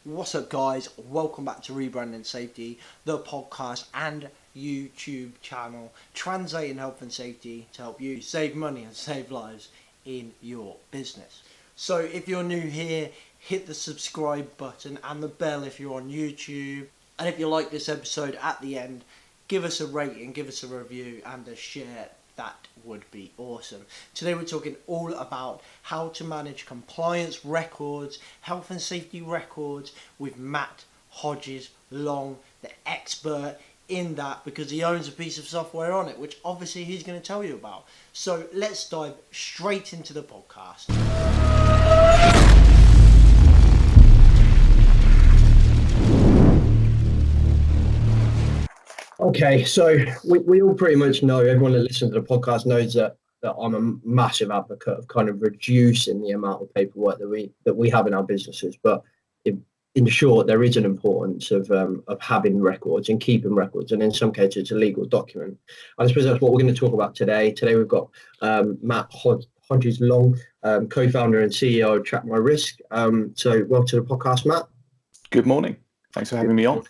What's up, guys? Welcome back to Rebranding Safety, the podcast and YouTube channel translating health and safety to help you save money and save lives in your business. So if you're new here, hit the subscribe button and the bell if you're on YouTube. And if you like this episode, at the end, give us a rating, give us a review and a share. That would be awesome. Today we're talking all about how to manage compliance records, health and safety records with Matt Hodges-Long, the expert in that, because he owns a piece of software on it, which obviously he's going to tell you about. So let's dive straight into the podcast. Okay, so we all pretty much know, everyone that listens to the podcast knows that I'm a massive advocate of kind of reducing the amount of paperwork that we have in our businesses. But in short, there is an importance of having records and keeping records, and in some cases, it's a legal document. And I suppose that's what we're going to talk about today. Today we've got Matt Hodges-Long, co-founder and CEO of Track My Risk. So welcome to the podcast, Matt. Good morning. Thanks for having me on.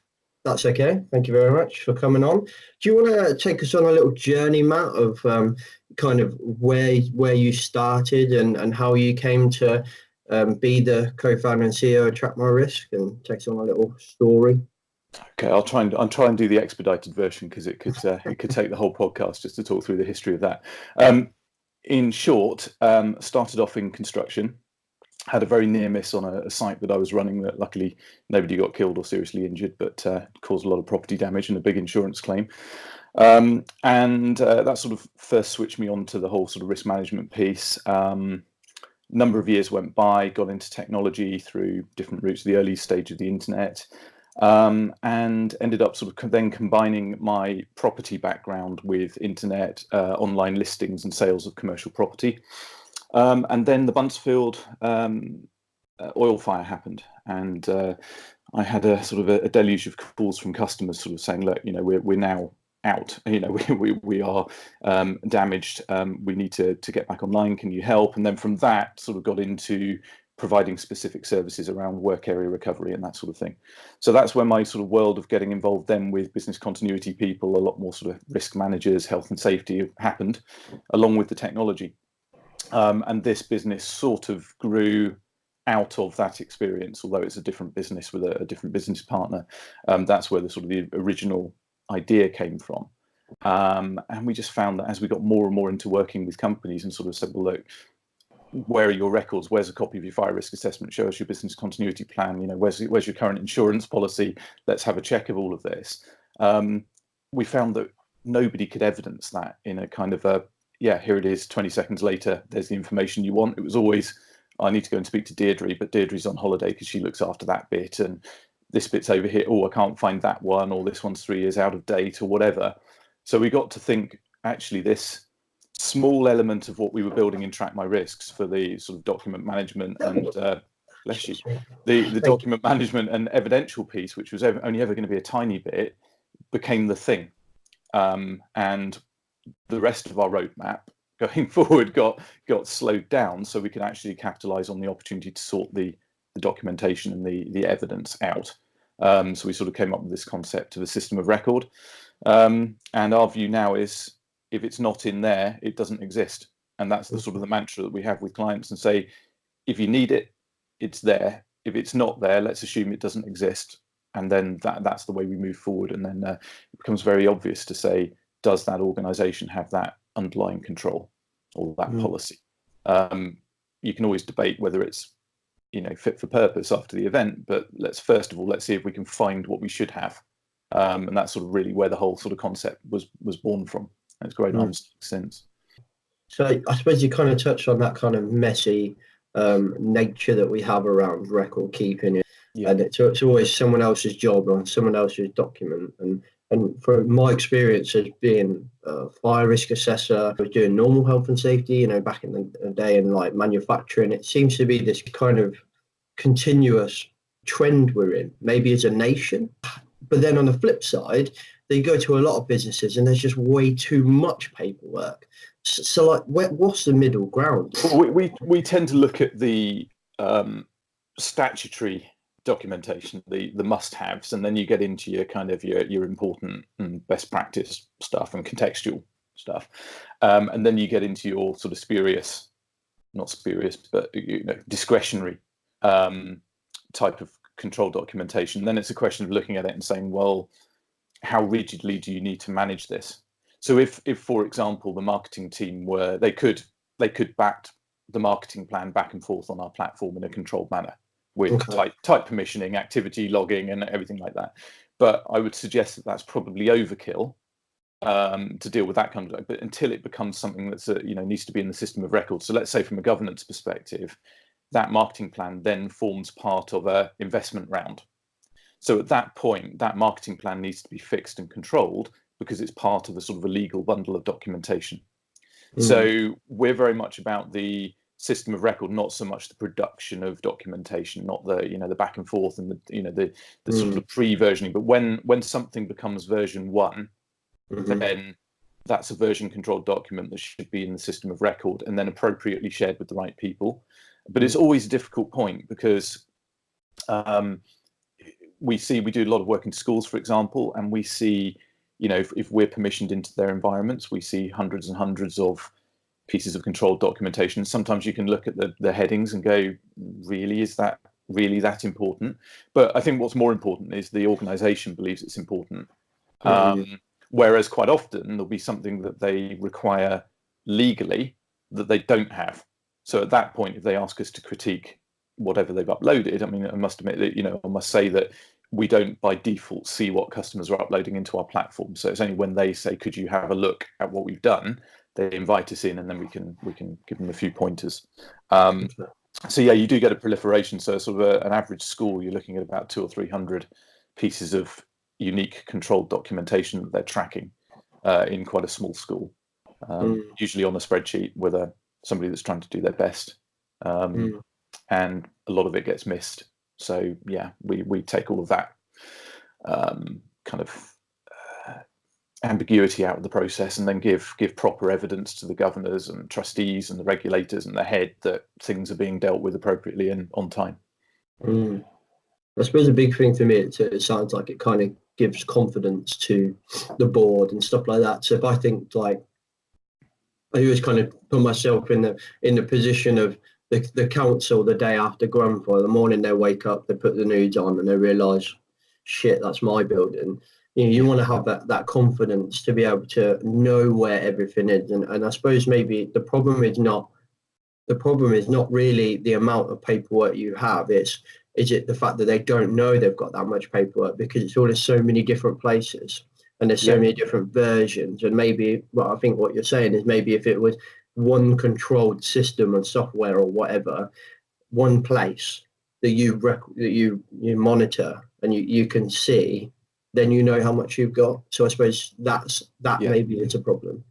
That's okay. Thank you very much for coming on. Do you want to take us on a little journey, Matt, of kind of where you started and how you came to be the co-founder and CEO of Track My Risk, and take us on a little story? Okay, I'll try and do the expedited version because it could take the whole podcast just to talk through the history of that. In short, started off in construction. Had a very near miss on a site that I was running that luckily nobody got killed or seriously injured, but caused a lot of property damage and a big insurance claim. And that sort of first switched me on to the whole sort of risk management piece. Number of years went by, got into technology through different routes, the early stage of the internet, and ended up sort of then combining my property background with internet, online listings and sales of commercial property. And then the Buncefield oil fire happened, and I had a sort of a deluge of calls from customers, sort of saying, "Look, we're now out. We are damaged. We need to get back online. Can you help?" And then from that, sort of got into providing specific services around work area recovery and that sort of thing. So that's where my sort of world of getting involved then with business continuity people, a lot more sort of risk managers, health and safety happened, along with the technology. And this business sort of grew out of that experience, although it's a different business with a different business partner. That's where the sort of the original idea came from. And we just found that as we got more and more into working with companies and sort of said, well, look, where are your records? Where's a copy of your fire risk assessment? Show us your business continuity plan. Where's your current insurance policy? Let's have a check of all of this. We found that nobody could evidence that in a kind of a, yeah, here it is, 20 seconds later, there's the information you want. It was always, I need to go and speak to Deirdre, but Deirdre's on holiday because she looks after that bit, and this bit's over here. Oh, I can't find that one, or this one's 3 years out of date, or whatever. So we got to think, actually, this small element of what we were building in Track My Risks for the sort of document management and, bless you, the document management and evidential piece, which was only ever going to be a tiny bit, became the thing. And the rest of our roadmap going forward got slowed down, so we could actually capitalize on the opportunity to sort the documentation and the evidence out. So we sort of came up with this concept of a system of record. And our view now is, if it's not in there, it doesn't exist. And that's the sort of the mantra that we have with clients, and say, if you need it, it's there. If it's not there, let's assume it doesn't exist. And then that's the way we move forward. And then it becomes very obvious to say, does that organization have that underlying control or that policy? You can always debate whether it's fit for purpose after the event, but let's see if we can find what we should have. And that's sort of really where the whole sort of concept was born from. And it's grown on since. So I suppose you kind of touched on that kind of messy nature that we have around record keeping. Yeah. And it's always someone else's job or someone else's document. And from my experience as being a fire risk assessor, I was doing normal health and safety, back in the day, in like manufacturing, it seems to be this kind of continuous trend we're in, maybe as a nation. But then on the flip side, you go to a lot of businesses and there's just way too much paperwork. So like, what's the middle ground? We tend to look at the statutory documentation, the must-haves, and then you get into your kind of your important and best practice stuff and contextual stuff, and then you get into your sort of not spurious, but discretionary type of control documentation. Then it's a question of looking at it and saying, well, how rigidly do you need to manage this? So if for example, the marketing team they could back the marketing plan back and forth on our platform in a controlled manner with tight permissioning, activity logging, and everything like that. But I would suggest that that's probably overkill to deal with that kind of. But until it becomes something that's needs to be in the system of record. So let's say from a governance perspective, that marketing plan then forms part of an investment round. So at that point, that marketing plan needs to be fixed and controlled because it's part of a sort of a legal bundle of documentation. So we're very much about the system of record, not so much the production of documentation, not the the back and forth and the sort of pre-versioning. But when something becomes version 1, then that's a version controlled document that should be in the system of record and then appropriately shared with the right people. But it's always a difficult point because we do a lot of work in schools, for example, and we see, if we're permissioned into their environments, we see hundreds and hundreds of pieces of controlled documentation. Sometimes you can look at the headings and go, really, is that really that important? But I think what's more important is the organization believes it's important. Whereas quite often there'll be something that they require legally that they don't have. So at that point, if they ask us to critique whatever they've uploaded, I mean, I must admit that, I must say that we don't by default see what customers are uploading into our platform. So it's only when they say, could you have a look at what we've done, they invite us in, and then we can give them a few pointers. So yeah, you do get a proliferation. So sort of an average school, you're looking at about 200 or 300 pieces of unique controlled documentation that they're tracking in quite a small school, usually on a spreadsheet with somebody that's trying to do their best, and a lot of it gets missed. So yeah, we take all of that kind of ambiguity out of the process, and then give proper evidence to the governors and trustees and the regulators and the head that things are being dealt with appropriately and on time. I suppose a big thing for me, it sounds like it kind of gives confidence to the board and stuff like that. So if I think like, I always kind of put myself in the position of the council the day after Grenfell. The morning they wake up, they put the news on and they realise, shit, that's my building. You want to have that confidence to be able to know where everything is. And I suppose maybe the problem is not really the amount of paperwork you have. Is it the fact that they don't know they've got that much paperwork because it's all in so many different places and there's so many different versions. And maybe, well, I think what you're saying is maybe if it was one controlled system and software or whatever, one place that you monitor and you can see, then you know how much you've got. So I suppose that maybe it's a problem.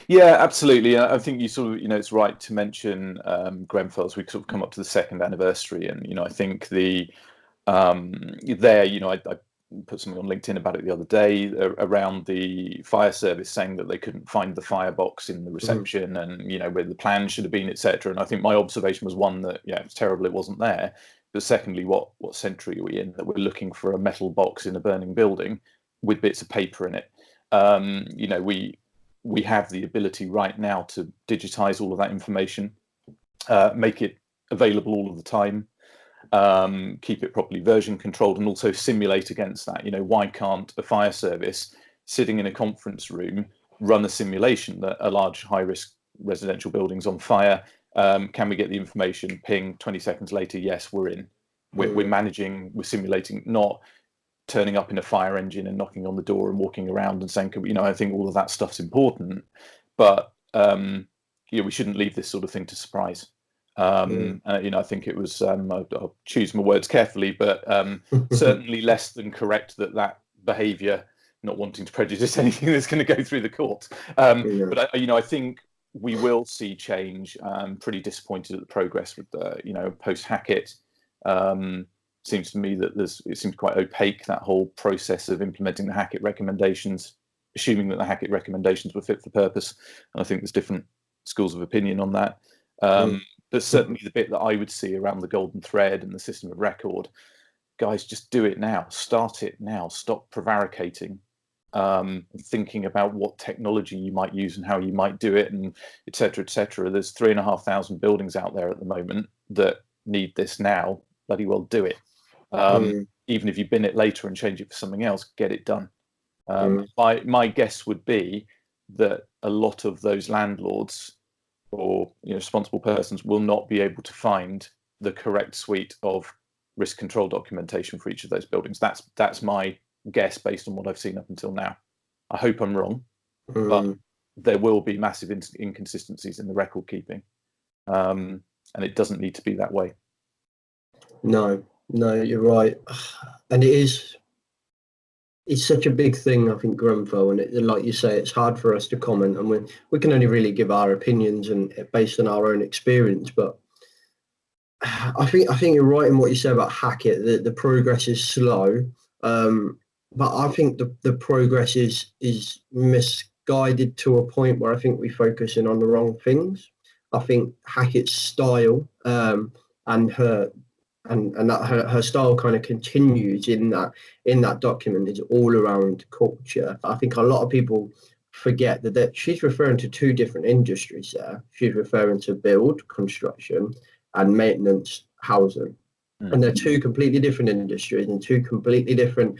Yeah, absolutely. I think you sort of, it's right to mention Grenfell as we sort of come up to the 2nd anniversary, and I think I put something on LinkedIn about it the other day around the fire service saying that they couldn't find the firebox in the reception, and where the plan should have been, etc. And I think my observation was, one, that it's terrible it wasn't there, but secondly, what century are we in that we're looking for a metal box in a burning building with bits of paper in it? We have the ability right now to digitize all of that information, make it available all of the time, keep it properly version controlled, and also simulate against that. Why can't a fire service sitting in a conference room run a simulation that a large high-risk residential building's on fire? Can we get the information, ping, 20 seconds later, yes, we're in. We're managing, we're simulating, not turning up in a fire engine and knocking on the door and walking around and saying, I think all of that stuff's important, but we shouldn't leave this sort of thing to surprise. I think it was, I'll choose my words carefully, but certainly less than correct that behaviour, not wanting to prejudice anything that's going to go through the court. But I think we will see change. I'm pretty disappointed at the progress with the, post Hackett. Seems to me that it seems quite opaque, that whole process of implementing the Hackett recommendations, assuming that the Hackett recommendations were fit for purpose. And I think there's different schools of opinion on that. But certainly the bit that I would see around the golden thread and the system of record guys, just do it now. Start it now. Stop prevaricating, thinking about what technology you might use and how you might do it, and et cetera, et cetera. There's 3,500 buildings out there at the moment that need this now. Bloody well do it. Even if you bin it later and change it for something else, get it done. My guess would be that a lot of those landlords or responsible persons will not be able to find the correct suite of risk control documentation for each of those buildings. That's my guess based on what I've seen up until now. I hope I'm wrong, but there will be massive inconsistencies in the record keeping, and it doesn't need to be that way. No, you're right, and it's such a big thing, I think, Grenfell, and like you say, it's hard for us to comment, and we can only really give our opinions and based on our own experience. But I think you're right in what you say about Hackett. The progress is slow, but I think the progress is misguided to a point where I think we're focusing on the wrong things. I think Hackett's style and her style kind of continues in that document is all around culture. I think a lot of people forget that she's referring to two different industries there. She's referring to build, construction, and maintenance, housing. And they're two completely different industries and two completely different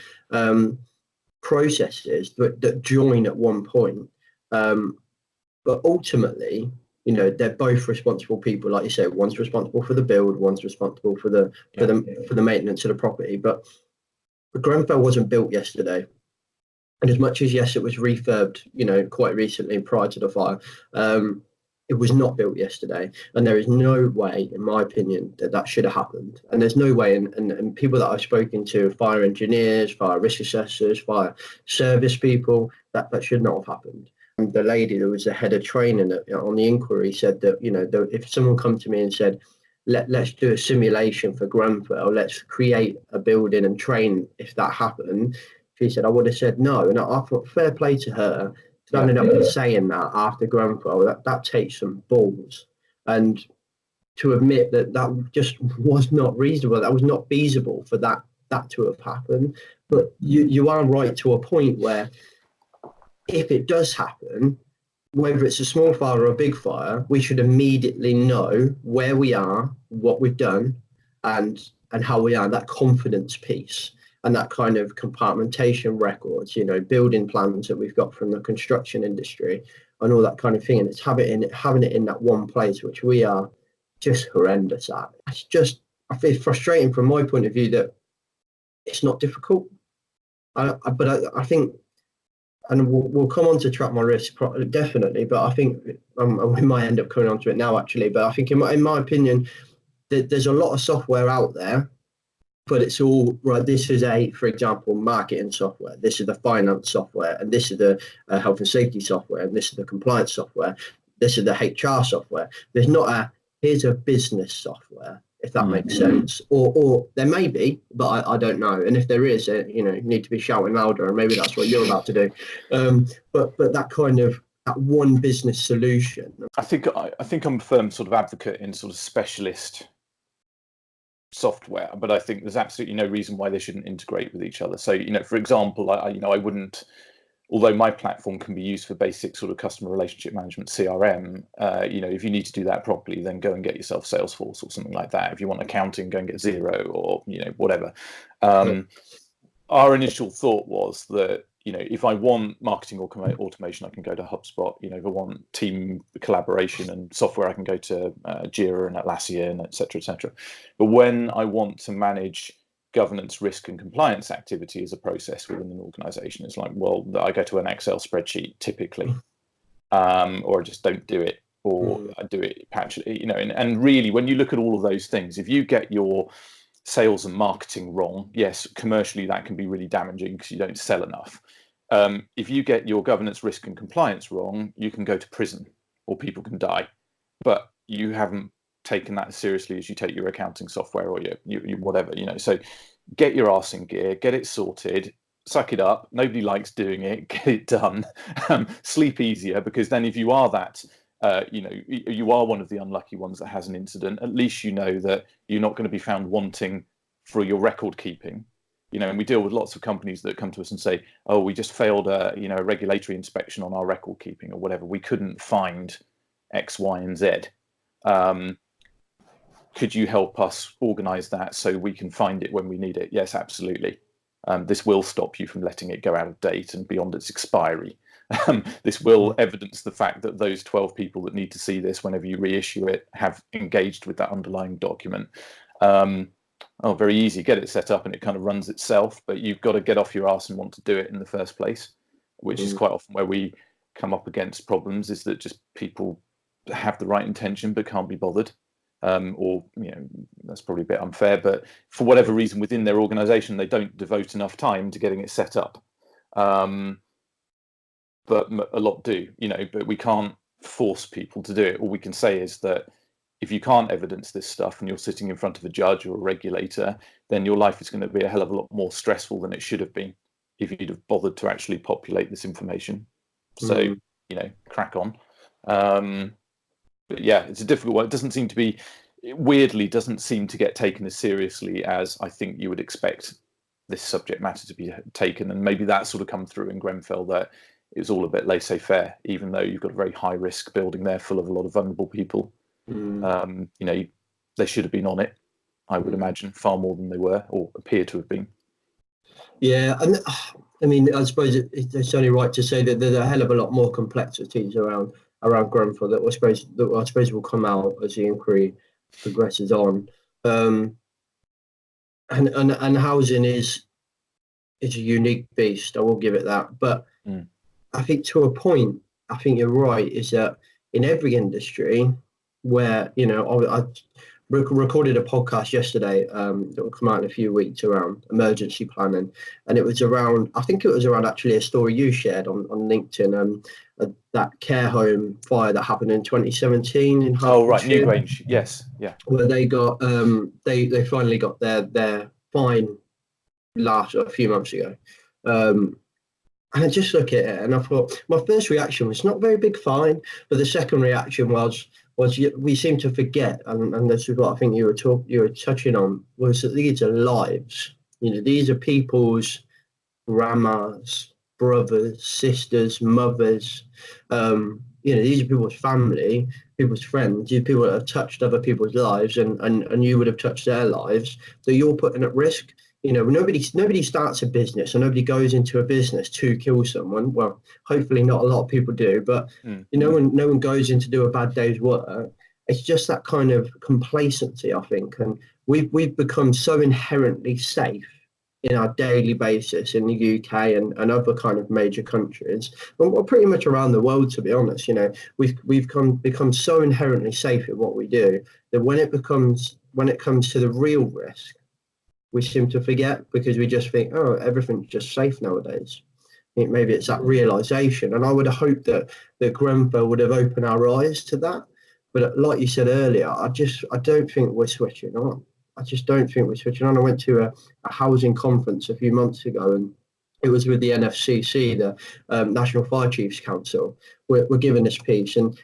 processes that join at one point. But ultimately, they're both responsible people. Like you say, one's responsible for the build, one's responsible for the maintenance of the property. But Grenfell wasn't built yesterday. And as much as, yes, it was refurbed, quite recently prior to the fire, it was not built yesterday. And there is no way, in my opinion, that should have happened. And there's no way, and people that I've spoken to, fire engineers, fire risk assessors, fire service people, that should not have happened. And the lady that was the head of training on the inquiry said that, if someone come to me and said, let's do a simulation for Grenfell, let's create a building and train if that happened, she said, I would have said no. And I thought, fair play to her, standing up and saying that after Grenfell, that takes some balls. And to admit that just was not reasonable, that was not feasible for that to have happened. But you are right to a point where if it does happen, whether it's a small fire or a big fire, we should immediately know where we are, what we've done, and how we are, that confidence piece. And that kind of compartmentation records, building plans that we've got from the construction industry and all that kind of thing. And it's having it in that one place, which we are just horrendous at. I feel frustrating from my point of view that it's not difficult. But I think, and we'll come on to track my risk definitely, but I think we might end up coming on to it now actually. But I think in my opinion, there's a lot of software out there. But it's all right. This is for example, marketing software. This is the finance software, and this is the health and safety software, and this is the compliance software. This is the HR software. There's not here's a business software, if that makes sense. Or there may be, but I don't know. And if there is, you need to be shouting louder, and maybe that's what you're about to do. But that kind of that one business solution. I think I'm a firm sort of advocate in sort of specialist software, but I think there's absolutely no reason why they shouldn't integrate with each other. So, for example, I wouldn't, although my platform can be used for basic sort of customer relationship management, CRM, if you need to do that properly, then go and get yourself Salesforce or something like that. If you want accounting, go and get Xero or, whatever. Our initial thought was that, if I want marketing automation, I can go to HubSpot. If I want team collaboration and software, I can go to Jira and Atlassian, et cetera, et cetera. But when I want to manage governance, risk, and compliance activity as a process within an organization, it's like, well, I go to an Excel spreadsheet typically, or I just don't do it, or I do it patchily, and really, when you look at all of those things, if you get your sales and marketing wrong, yes, commercially that can be really damaging because you don't sell enough. If you get your governance, risk, and compliance wrong, you can go to prison or people can die. But you haven't taken that as seriously as you take your accounting software or your whatever, So get your arse in gear, get it sorted, suck it up. Nobody likes doing it. Get it done. Sleep easier, because then if you are that, you are one of the unlucky ones that has an incident, at least you know that you're not going to be found wanting for your record keeping. And we deal with lots of companies that come to us and say, oh, we just failed a regulatory inspection on our record keeping or whatever. We couldn't find X, Y, and Z. Could you help us organize that so we can find it when we need it? Yes, absolutely. This will stop you from letting it go out of date and beyond its expiry. This will evidence the fact that those 12 people that need to see this whenever you reissue it have engaged with that underlying document. Very easy, get it set up and it kind of runs itself, but you've got to get off your arse and want to do it in the first place, which is quite often where we come up against problems, is that just people have the right intention but can't be bothered. That's probably a bit unfair, but for whatever reason within their organization, they don't devote enough time to getting it set up. But a lot do, but we can't force people to do it. All we can say is that if you can't evidence this stuff and you're sitting in front of a judge or a regulator, then your life is going to be a hell of a lot more stressful than it should have been if you'd have bothered to actually populate this information. So, crack on. But yeah, it's a difficult one. It doesn't seem to get taken as seriously as I think you would expect this subject matter to be taken. And maybe that sort of come through in Grenfell, that it was all a bit laissez-faire, even though you've got a very high risk building there full of a lot of vulnerable people. They should have been on it, I would imagine, far more than they were or appear to have been. Yeah, and I mean, I suppose it's only right to say that there's a hell of a lot more complexities around Grenfell that I suppose will come out as the inquiry progresses on. And housing is a unique beast. I will give it that, but I think to a point, I think you're right. Is that in every industry where I recorded a podcast yesterday that will come out in a few weeks around emergency planning, and it was around, I think it was around actually a story you shared on LinkedIn, that care home fire that happened in 2017 in Newgrange, yes, yeah, where they got they finally got their fine a few months ago, and I just look at it and I thought, my first reaction was not a very big fine, but the second reaction was we seem to forget, and this is what I think you were touching on, was that these are lives. These are people's grandmas, brothers, sisters, mothers. These are people's family, people's friends, these people that have touched other people's lives, and you would have touched their lives, that you're putting at risk. Nobody starts a business, or nobody goes into a business to kill someone. Well, hopefully not a lot of people do, but no one goes in to do a bad day's work. It's just that kind of complacency, I think, and we've become so inherently safe in our daily basis in the UK and other kind of major countries, and we're pretty much around the world, to be honest. We've become so inherently safe in what we do that when it comes to the real risk, we seem to forget, because we just think, oh, everything's just safe nowadays. I think maybe it's that realization, and I would have hoped that Grenfell would have opened our eyes to that. But like you said earlier, I don't think we're switching on. I just don't think we're switching on. I went to a housing conference a few months ago, and it was with the NFCC, the National Fire Chiefs Council. We're given this piece, and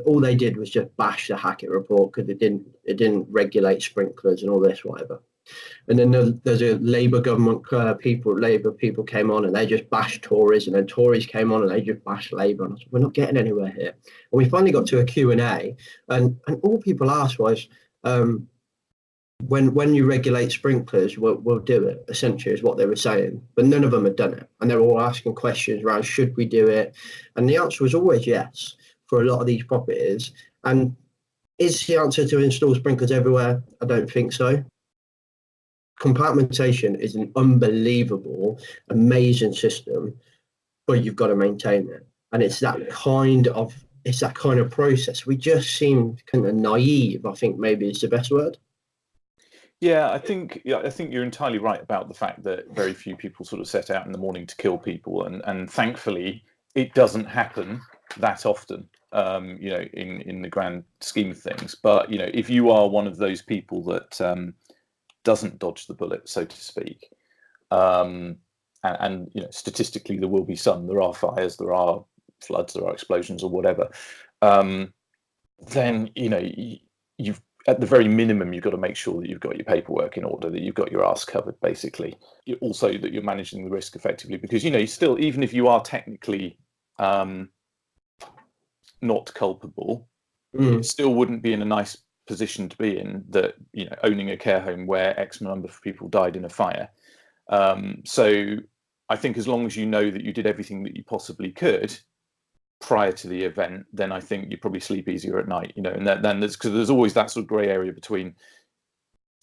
all they did was just bash the Hackett report because it didn't regulate sprinklers and all this, whatever. And then there's a Labour government Labour people came on and they just bashed Tories, and then Tories came on and they just bashed Labour. And I said, we're not getting anywhere here. And we finally got to a Q&A, and all people asked was, when you regulate sprinklers, we'll do it, essentially, is what they were saying. But none of them had done it. And they were all asking questions around, should we do it? And the answer was always yes for a lot of these properties. And is the answer to install sprinklers everywhere? I don't think so. Compartmentation is an unbelievable, amazing system, but you've got to maintain it. And it's that kind of process. We just seem kind of naive, I think maybe is the best word. Yeah, I think you're entirely right about the fact that very few people sort of set out in the morning to kill people, and thankfully it doesn't happen that often, in the grand scheme of things. But if you are one of those people that doesn't dodge the bullet, so to speak, and statistically there will be some. There are fires, there are floods, there are explosions, or whatever. Then you've at the very minimum, you've got to make sure that you've got your paperwork in order, that you've got your arse covered, basically. Also, that you're managing the risk effectively, because, you still, even if you are technically not culpable, it still wouldn't be in a nice position to be in, that, owning a care home where X number of people died in a fire. So I think as long as you know that you did everything that you possibly could prior to the event, then I think you probably sleep easier at night, and then there's always that sort of grey area between,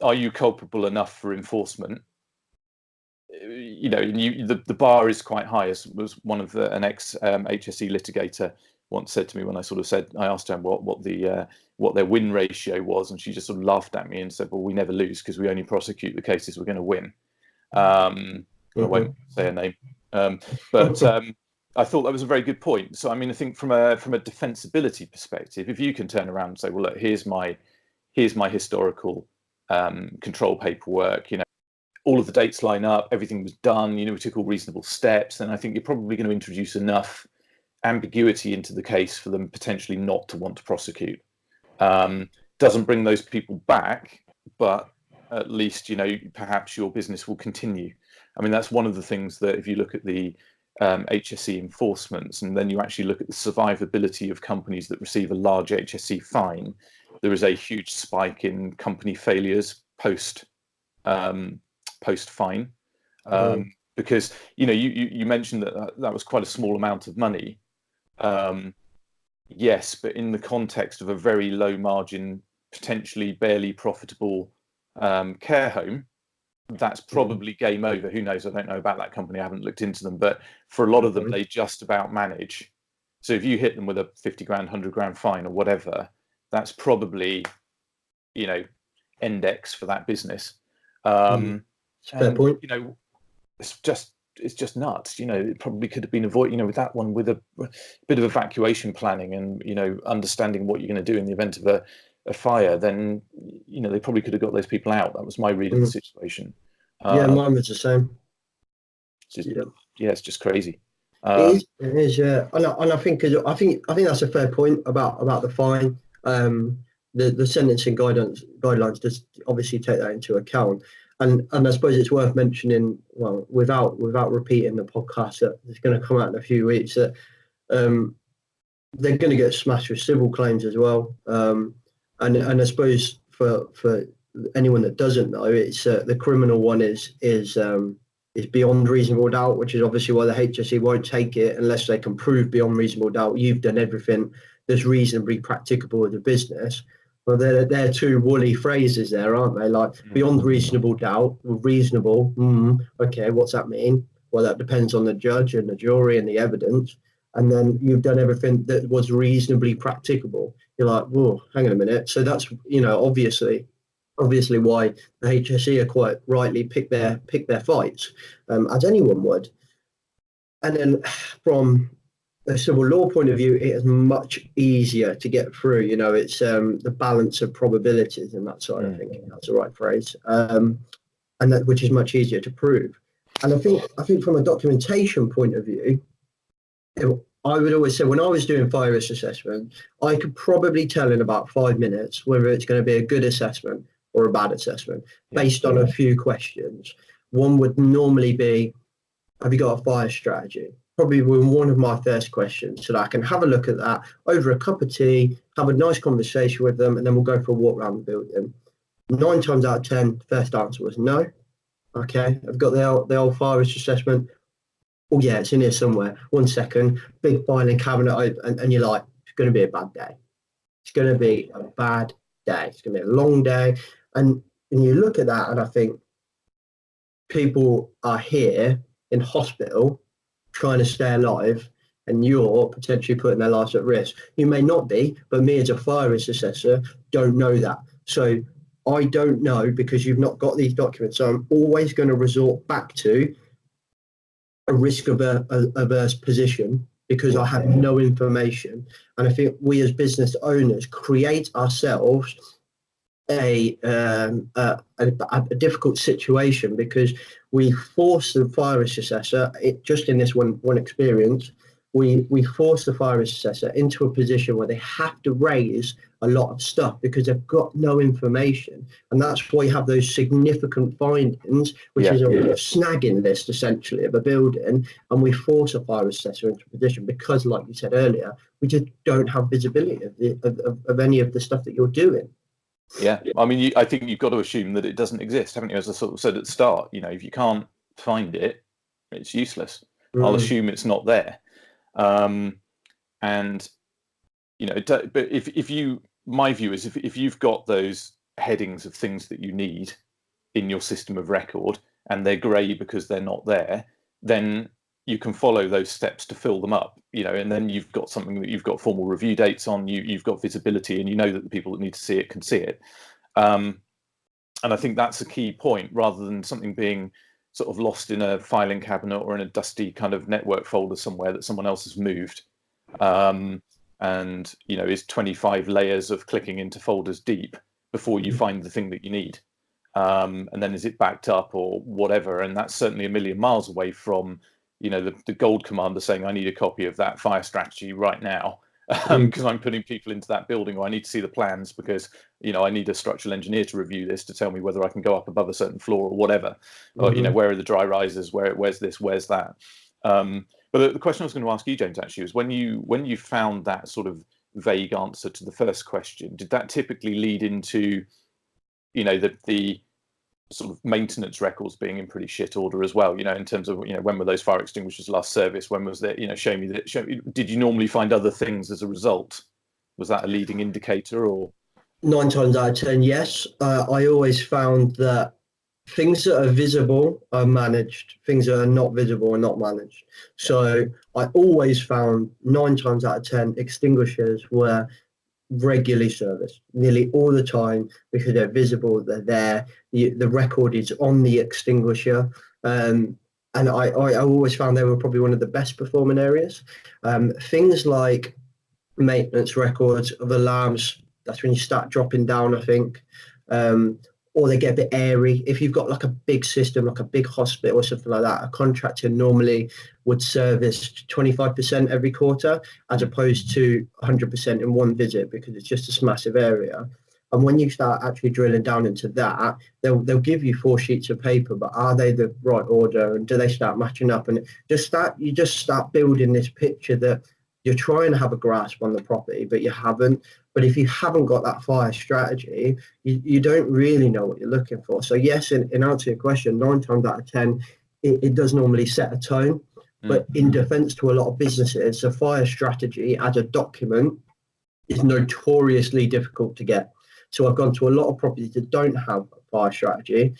are you culpable enough for enforcement? And the bar is quite high, as was one of an ex HSE litigator once said to me, when I asked her what their win ratio was, and she just sort of laughed at me and said, well, we never lose because we only prosecute the cases we're going to win. I won't say her name, but I thought that was a very good point. So, I think from a defensibility perspective, if you can turn around and say, well, look, here's my historical control paperwork, all of the dates line up, everything was done, we took all reasonable steps, then I think you're probably going to introduce enough ambiguity into the case for them potentially not to want to prosecute. Doesn't bring those people back, but at least, perhaps your business will continue. That's one of the things that, if you look at the HSE enforcements, and then you actually look at the survivability of companies that receive a large HSE fine, there is a huge spike in company failures post fine, because you mentioned that was quite a small amount of money. Yes, but in the context of a very low margin, potentially barely profitable care home, that's probably game over. Who knows? I don't know about that company. I haven't looked into them, but for a lot of them, they just about manage. So if you hit them with a 50 grand, 100 grand fine or whatever, that's probably, index for that business. Fair point. It's just nuts. It probably could have been avoided, with that one, with a bit of evacuation planning and, understanding what you're going to do in the event of a fire, then, they probably could have got those people out. That was my read of the situation. Mine was the same. It's just crazy. It is, yeah. And I think that's a fair point about the fine. The sentencing guidelines just obviously take that into account. And I suppose it's worth mentioning, well, without repeating the podcast that is going to come out in a few weeks, that they're going to get smashed with civil claims as well. And I suppose for anyone that doesn't know, it's the criminal one is beyond reasonable doubt, which is obviously why the HSE won't take it unless they can prove beyond reasonable doubt you've done everything that's reasonably practicable with the business. Well, they're two woolly phrases there, aren't they? Like beyond reasonable doubt, reasonable. Okay, what's that mean? Well, that depends on the judge and the jury and the evidence. And then you've done everything that was reasonably practicable. You're like, whoa, hang on a minute. So that's, obviously why the HSE are quite rightly pick their fights, as anyone would. And then from a civil law point of view, it is much easier to get through. It's the balance of probabilities and that side. I think that's the right phrase, and that which is much easier to prove. And I think from a documentation point of view, I would always say when I was doing fire risk assessment, I could probably tell in about 5 minutes whether it's going to be a good assessment or a bad assessment based on a few questions. One would normally be, have you got a fire strategy? Probably one of my first questions, so that I can have a look at that over a cup of tea, have a nice conversation with them, and then we'll go for a walk around the building. 9 times out of 10, the first answer was no. Okay, I've got the old fire risk assessment. Oh yeah, it's in here somewhere. 1 second, big filing cabinet open, and you're like, it's going to be a bad day. It's going to be a bad day. It's going to be a long day. And you look at that, and I think people are here in hospital trying to stay alive, and you're potentially putting their lives at risk. You may not be, but me as a fire risk assessor don't know that. So I don't know because you've not got these documents. So I'm always going to resort back to a risk averse position because I have no information. And I think we as business owners create ourselves a difficult situation because we force the fire risk assessor, just in this one experience, we force the fire risk assessor into a position where they have to raise a lot of stuff because they've got no information. And that's why you have those significant findings, which is a snagging list essentially of a building. And we force a fire assessor into position because, like you said earlier, we just don't have visibility of any of the stuff that you're doing. Yeah, I mean, I think you've got to assume that it doesn't exist, haven't you? As I sort of said at the start, if you can't find it, it's useless. I'll assume it's not there. And but if you, my view is if you've got those headings of things that you need in your system of record and they're grey because they're not there, then you can follow those steps to fill them up, and then you've got something that you've got formal review dates on, you've got visibility, and that the people that need to see it can see it. And I think that's a key point, rather than something being sort of lost in a filing cabinet or in a dusty kind of network folder somewhere that someone else has moved. And is 25 layers of clicking into folders deep before you find the thing that you need. And then is it backed up or whatever? And that's certainly a million miles away from the gold commander saying, I need a copy of that fire strategy right now, because I'm putting people into that building, or I need to see the plans because, I need a structural engineer to review this to tell me whether I can go up above a certain floor or whatever, or, where are the dry risers, where's this, where's that. But the question I was going to ask you, James, actually, was when you found that sort of vague answer to the first question, did that typically lead into, the sort of maintenance records being in pretty shit order as well, in terms of, when were those fire extinguishers last serviced, when was there, show me, did you normally find other things as a result? Was that a leading indicator, or? 9 times out of 10, yes. I always found that things that are visible are managed, things that are not visible are not managed. So I always found 9 times out of 10 extinguishers were regularly serviced nearly all the time because they're visible, they're there, the record is on the extinguisher, and I always found they were probably one of the best performing areas. Things like maintenance records of alarms, that's when you start dropping down, I think, or they get a bit airy. If you've got like a big system, like a big hospital or something like that, a contractor normally would service 25% every quarter as opposed to 100% in one visit because it's just this massive area. And when you start actually drilling down into that, they'll give you 4 sheets of paper, but are they the right order, and do they start matching up? And you just start building this picture that you're trying to have a grasp on the property, but you haven't. But if you haven't got that fire strategy, you don't really know what you're looking for. So yes, in answer to your question, 9 times out of 10, it does normally set a tone. But in defense to a lot of businesses, a fire strategy as a document is notoriously difficult to get. So I've gone to a lot of properties that don't have a fire strategy,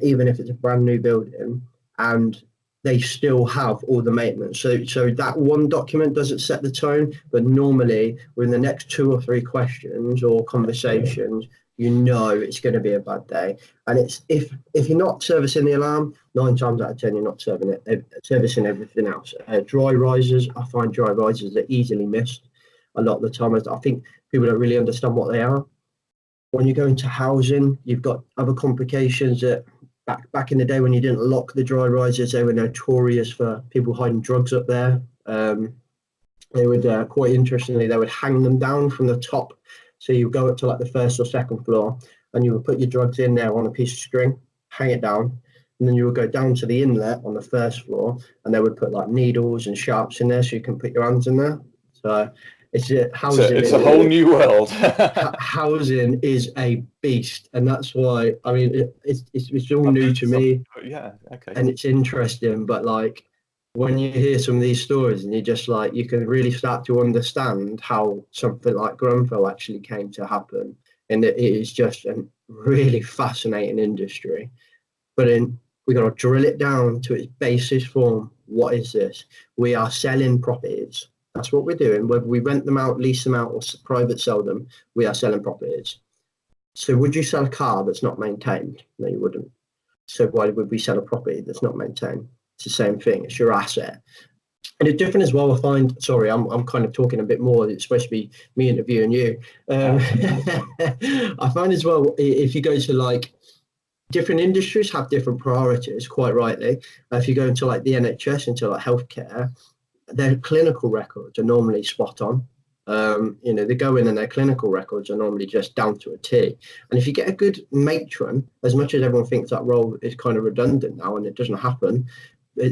even if it's a brand new building, and they still have all the maintenance. So that one document doesn't set the tone, but normally within the next 2 or 3 questions or conversations, it's going to be a bad day. And it's if you're not servicing the alarm, 9 times out of 10 you're not servicing everything else. Dry risers, I find dry risers are easily missed a lot of the time. I think people don't really understand what they are. When you go into housing, you've got other complications that back in the day when you didn't lock the dry risers, they were notorious for people hiding drugs up there. They would, quite interestingly, they would hang them down from the top. So you go up to like the 1st or 2nd floor and you would put your drugs in there on a piece of string, hang it down, and then you would go down to the inlet on the 1st floor and they would put like needles and sharps in there so you can put your hands in there. So it's a whole new world. Housing is a beast, and that's why it's all new to me. Yeah, okay. And it's interesting, but like when you hear some of these stories, and you just like you can really start to understand how something like Grenfell actually came to happen, and it is just a really fascinating industry. But we got to drill it down to its basis form. What is this? We are selling properties. That's what we're doing. Whether we rent them out, lease them out, or private sell them, we are selling properties. So would you sell a car that's not maintained? No, you wouldn't. So why would we sell a property that's not maintained? It's the same thing. It's your asset. And it's different as well. I find, sorry, I'm kind of talking a bit more. It's supposed to be me interviewing you. I find as well, if you go to like different industries have different priorities, quite rightly. If you go into like the NHS, into like healthcare, their clinical records are normally spot on. They go in and their clinical records are normally just down to a T. And if you get a good matron, as much as everyone thinks that role is kind of redundant now and it doesn't happen,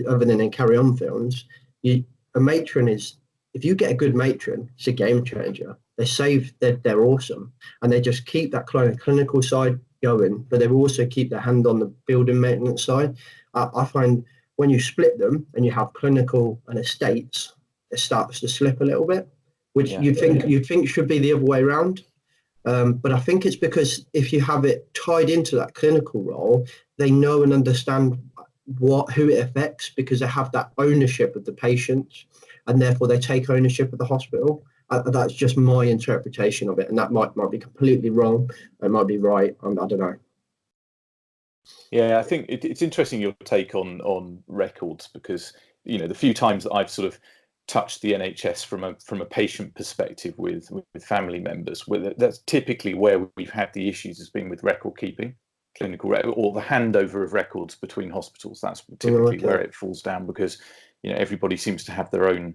other than in Carry On films, a matron is, if you get a good matron, it's a game changer. They're awesome, and they just keep that clinical side going, but they also keep their hand on the building maintenance side. I find when you split them and you have clinical and estates, it starts to slip a little bit, which you'd think should be the other way around. But I think it's because if you have it tied into that clinical role, they know and understand who it affects, because they have that ownership of the patient, and therefore they take ownership of the hospital. That's just my interpretation of it, and that might be completely wrong. It might be right. I don't know. Yeah, I think it's interesting your take on records, because the few times that I've sort of touched the NHS from a patient perspective with family members, that's typically where we've had the issues, has been with record keeping, clinical or the handover of records between hospitals. That's typically where it falls down, because everybody seems to have their own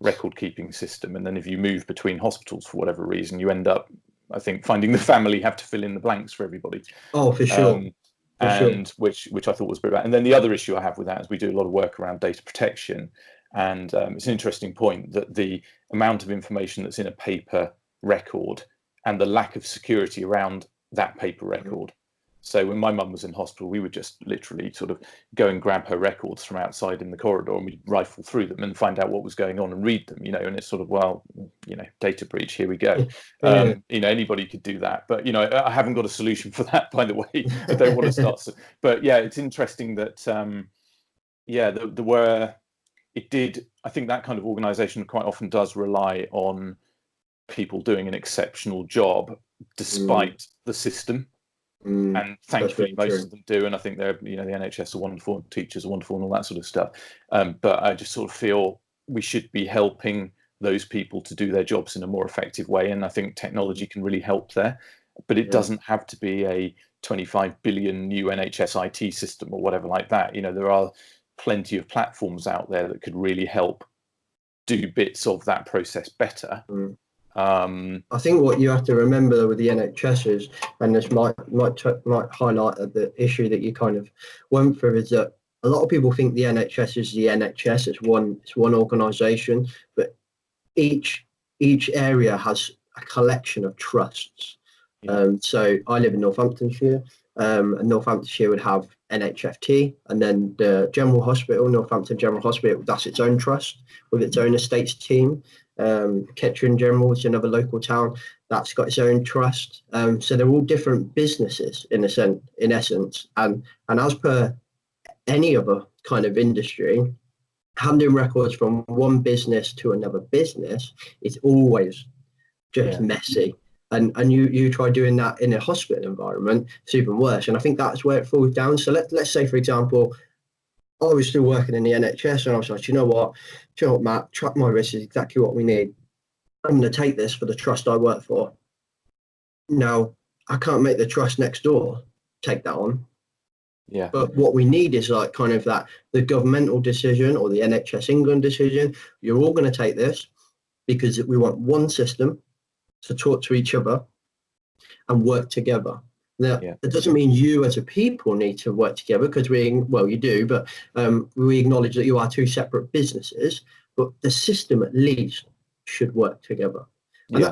record keeping system, and then if you move between hospitals for whatever reason, you end up, I think, finding the family have to fill in the blanks for everybody. Oh, for sure. Which I thought was a bit bad. And then the other issue I have with that is we do a lot of work around data protection, and it's an interesting point that the amount of information that's in a paper record and the lack of security around that paper record. So when my mum was in hospital, we would just literally sort of go and grab her records from outside in the corridor, and we'd rifle through them and find out what was going on and read them, and it's sort of, data breach, here we go. Anybody could do that, but I haven't got a solution for that, by the way. I don't want to start. But yeah, it's interesting that I think that kind of organisation quite often does rely on people doing an exceptional job despite the system. And thankfully most of them do, and I think they're the NHS are wonderful, teachers are wonderful, and all that sort of stuff, but I just sort of feel we should be helping those people to do their jobs in a more effective way, and I think technology can really help there, but it doesn't have to be a 25 billion new NHS IT system or whatever like that. There are plenty of platforms out there that could really help do bits of that process better. I think what you have to remember with the NHS is, and this might highlight the issue that you kind of went through, is that a lot of people think the NHS is the NHS. It's one organisation, but each area has a collection of trusts. So I live in Northamptonshire, and Northamptonshire would have NHFT, and then the General Hospital, Northampton General Hospital, that's its own trust with its own estates team. Kettering General, which is another local town, that's got its own trust. So they're all different businesses in essence, and as per any other kind of industry, handing records from one business to another business is always just messy. And you try doing that in a hospital environment, it's even worse. And I think that's where it falls down. So let's say, for example, I was still working in the NHS, and I was like, you know what, Matt, track my risk is exactly what we need. I'm going to take this for the trust I work for. Now, I can't make the trust next door take that on. Yeah. But what we need is like kind of the governmental decision or the NHS England decision. You're all going to take this because we want one system to talk to each other and work together. Now, it doesn't mean you as a people need to work together, because you do, but we acknowledge that you are two separate businesses, but the system at least should work together. And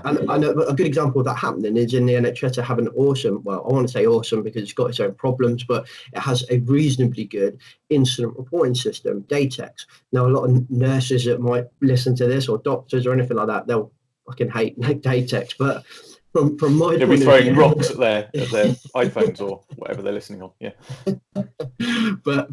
a good example of that happening is in the NHS to have an awesome, I want to say awesome because it's got its own problems, but it has a reasonably good incident reporting system, Datex. Now, a lot of nurses that might listen to this, or doctors or anything like that, they'll fucking hate Datex, but from my they'll be throwing rocks at their iPhones or whatever they're listening on. But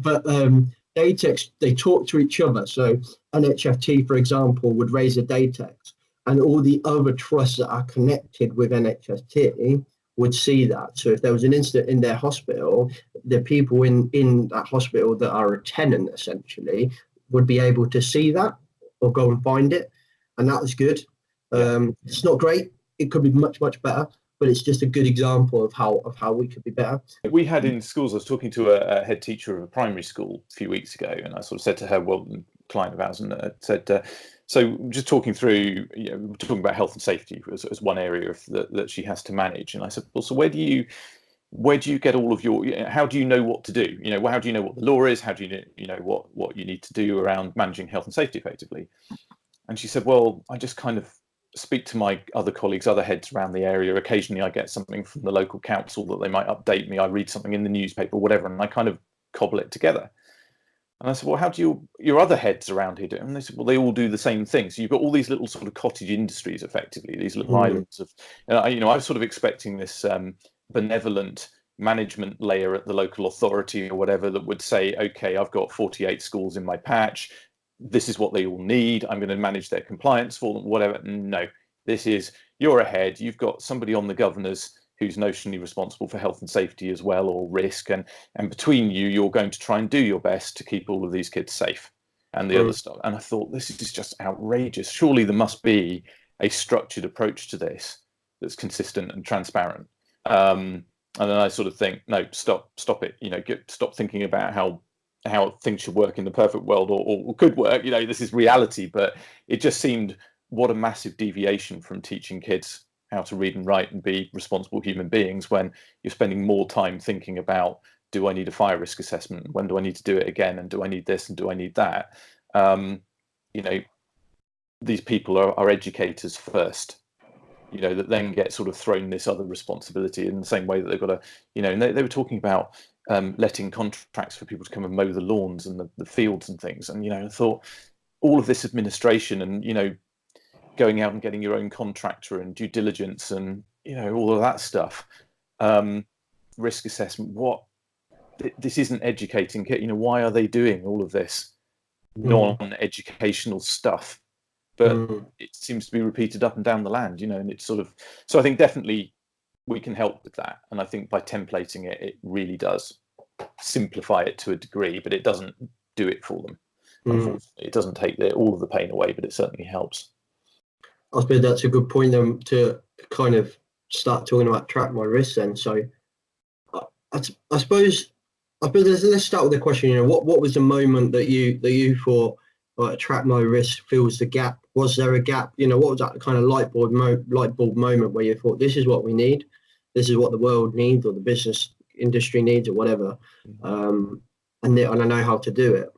Datex, they talk to each other. So NHFT, for example, would raise a Datex, and all the other trusts that are connected with NHFT would see that. So if there was an incident in their hospital, the people in that hospital that are a tenant essentially would be able to see that or go and find it, and that was good. It's not great. It could be much, much better, but it's just a good example of how we could be better. We had in schools, I was talking to a head teacher of a primary school a few weeks ago, and I sort of said to her, well, client of ours, and said, so just talking through, we're talking about health and safety as one area that she has to manage. And I said, well, so where do you get all of your, how do you know what to do? How do you know what the law is? How do you know what you need to do around managing health and safety effectively? And she said, well, I just kind of speak to my other colleagues, other heads around the area. Occasionally I get something from the local council that they might update me. I read something in the newspaper or whatever, and I kind of cobble it together. And I said, well, how do your other heads around here do it? And they said, well, they all do the same thing. So you've got all these little sort of cottage industries, effectively, these little islands of, I was sort of expecting this benevolent management layer at the local authority or whatever that would say, okay, I've got 48 schools in my patch. This is what they all need. I'm going to manage their compliance for them, whatever. No, this is, you're ahead. You've got somebody on the governors who's notionally responsible for health and safety as well, or risk, and between you, you're going to try and do your best to keep all of these kids safe and the other stuff. And I thought, this is just outrageous. Surely there must be a structured approach to this that's consistent and transparent. And then I sort of think, no, stop it. Stop thinking about how things should work in the perfect world or could work. This is reality, but it just seemed what a massive deviation from teaching kids how to read and write and be responsible human beings when you're spending more time thinking about, do I need a fire risk assessment? When do I need to do it again? And do I need this? And do I need that? These people are educators first, that then get sort of thrown this other responsibility in the same way that they've got to, and they were talking about letting contracts for people to come and mow the lawns and the fields and things. And, I thought all of this administration and, going out and getting your own contractor and due diligence and all of that stuff, risk assessment, this isn't educating. Why are they doing all of this non-educational stuff? But it seems to be repeated up and down the land, and it's sort of, so I think definitely we can help with that. And I think by templating it really does simplify it to a degree, but it doesn't do it for them. Unfortunately, it doesn't take all of the pain away, but it certainly helps. I suppose that's a good point then to kind of start talking about track my risk then. So I suppose let's start with the question, what was the moment that you thought, track my risk fills the gap? Was there a gap? What was that kind of light bulb moment where you thought, this is what we need, this is what the world needs or the business industry needs or whatever, and I know how to do it?